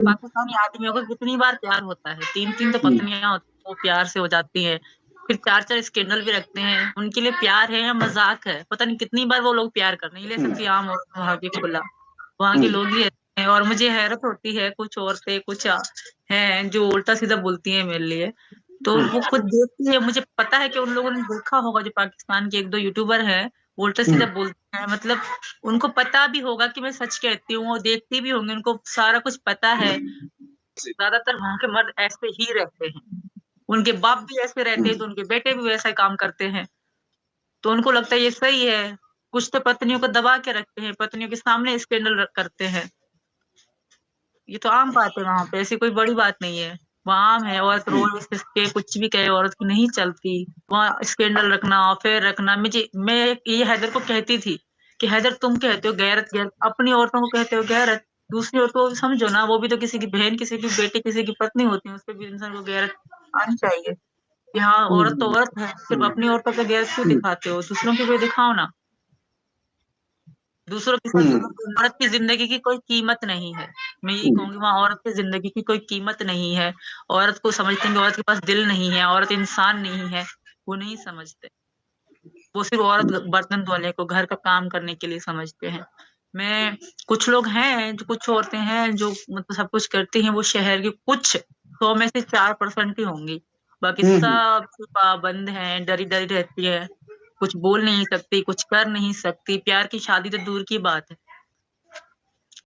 पाकिस्तानी आदमियों का कितनी बार प्यार होता है, 3-3 तो हम्म, पत्नियाँ होती हैं, वो प्यार से हो जाती हैं। फिर 4-4 स्कैंडल भी रखते हैं, उनके लिए प्यार है या मज़ाक है, पता नहीं कितनी बार वो लोग प्यार कर नहीं ले हम्म, सकती आम औरत वहाँ की खुला। वहाँ के हम्म, लोग ही ऐसे हैं और मुझे हैरत होती है कुछ औरतें कुछ हैं जो उल्टा-सीधा बोलती हैं मेरे लिए। तो हम्म, वो खुद देखती है, मुझे पता है कि उन लोगों ने देखा होगा जो पाकिस्तान के 1-2 यूट्यूबर हैं, वो उल्टा-सीधा हम्म, बोलते हैं मतलब उनको पता भी होगा कि मैं सच कहती हूँ, वो देखते भी होंगे, उनको सारा कुछ पता है। ज़्यादातर वहाँ के मर्द ऐसे ही रहते हैं। उनके बाप भी ऐसे रहते हैं, हम्म, तो उनके बेटे भी वैसा ही काम करते हैं। तो उनको लगता है ये सही है। कुछ तो पत्नियों को दबा के रखते हैं, पत्नियों के सामने स्कैंडल करते हैं। ये तो आम बात है वहाँ पे, ऐसी कोई बड़ी बात नहीं है। वहाँ आम है, औरत हम्म, रोज़ के कुछ भी कहे औरत की नहीं चलती। वहाँ स्कैंडल रखना, अफ़ेयर रखना मैं ये हैदर को कहती थी कि हैदर तुम कहते हो गैरत गैरत, अपनी औरतों को कहते हो गैरत, दूसरी औरतों को भी समझो ना, वो भी तो किसी की बहन, किसी की बेटी, किसी की पत्नी होती है, उसपे भी इंसान को गैरत आनी चाहिए। कि हाँ, औरत तो हम्म, औरत है, सिर्फ़ अपनी औरतों पे गैरत क्यों हम्म, दिखाते हो? दूसरों की भी दिखाओ ना। दूसरों के साथ हम्म, औरत की ज़िंदगी की कोई कीमत नहीं है। मैं यही हम्म, कहूँगी वहाँ औरत की ज़िंदगी की कोई कीमत नहीं है। औरत को समझते हैं कि औरत के पास दिल नहीं है, औरत इंसान नहीं है, वो नहीं समझते। वो सिर्फ़ औरत बर्तन धोने को, घर का काम करने के लिए समझते हैं। मैं कुछ लोग हैं, जो कुछ औरतें हैं जो मतलब सब कुछ करती हैं, वो शहर की कुछ 100 में से 4% ही होंगी। बाकी हम्म, सब पाबंद हैं, डरी-डरी रहती है, कुछ बोल नहीं सकती, कुछ कर नहीं सकती, प्यार की शादी तो दूर की बात है।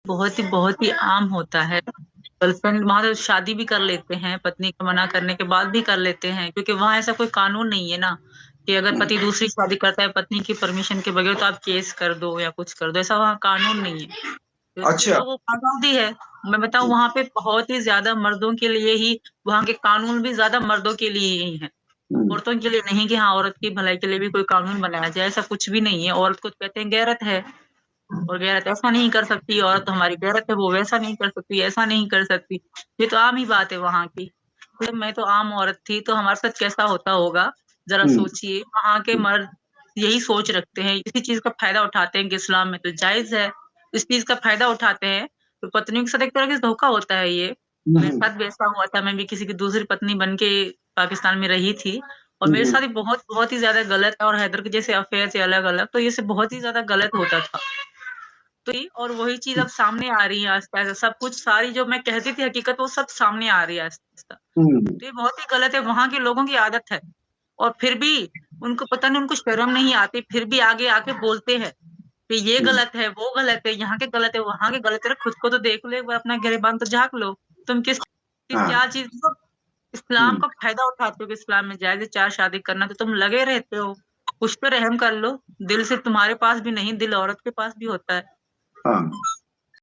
बहुत ही आम होता है। गर्लफ्रेंड वहाँ तो शादी भी कर लेते हैं, पत्नी के मना करने के बाद भी कर लेते हैं, क्योंकि वहाँ ऐसा कोई कानून नहीं है ना, कि अगर पति दूसरी शादी करता है पत्नी की परमिशन के बगैर तो आप केस कर दो या कुछ कर दो, ऐसा वहाँ कानून नहीं है। तो इसलिए अच्छा। लोगों को आज़ादी है। मैं बताऊँ वहाँ पे बहुत ही ज़्यादा मर्दों के लिए ही वहाँ के कानून भी ज़्यादा मर्दों के लिए ही हैं। हम्म, औरतों के लिए नहीं कि हाँ, औरत की भलाई के लिए भी कोई कानून बनाया जाए, ऐसा कुछ भी नहीं है। औरत को कहते हैं गैरत है। और गैरत ऐसा नहीं कर सकती, औरत तो हमारी गैरत है, वो वैसा नहीं कर सकती, ऐसा नहीं कर सकती। ये तो आम ही बात है वहाँ की। मतलब मैं तो आम औरत थी, तो हमारे साथ कैसा होता होगा, ज़रा हम्म, सोचिए। वहाँ के मर्द यही सोच रखते हैं, इसी चीज़ का फ़ायदा उठाते हैं कि इस्लाम में तो जायज़ है। इस चीज़ का फ़ायदा उठाते हैं, तो पत्नियों के साथ एक तरह से धोखा होता है ये। मेरे हम्म, साथ भी ऐसा हुआ था, मैं भी किसी की दूसरी पत्नी बन के पाकिस्तान में रही थी और मेरे हम्म, साथ भी बहुत बहुत ही ज़्यादा गलत और हैदर के जैसे अफ़ेयर थे अलग-अलग, तो ये सब बहुत ही ज़्यादा गलत होता था। तो ये और वही चीज़ अब सामने आ रही है आस्ते-आस्ते, सब कुछ सारी जो मैं कहती थी हकीकत वो सब सामने आ रही है आस्ते-आस्ते। हम्म, तो ये बहुत ही गलत है, वहाँ के लोगों की आदत है और फिर भी उनको पता नहीं उनको शर्म नहीं आती, फिर भी आगे आके बोलते हैं कि ये हम्म, गलत है, वो गलत है, यहाँ के गलत है, वहाँ के गलत है। अरे खुद को तो देख लो एक बार, अपना गिरेबान तो झाँक लो। तुम हाँ, क्या चीज़ मतलब इस्लाम हम्म, का फ़ायदा उठाते हो कि इस्लाम में जायज़ है 4 शादी करना, तो तुम लगे रहते हो। कुछ तो रहम कर लो, दिल सिर्फ़ तुम्हारे पास भी नहीं, दिल औरत के पास भी होता है। हाँ।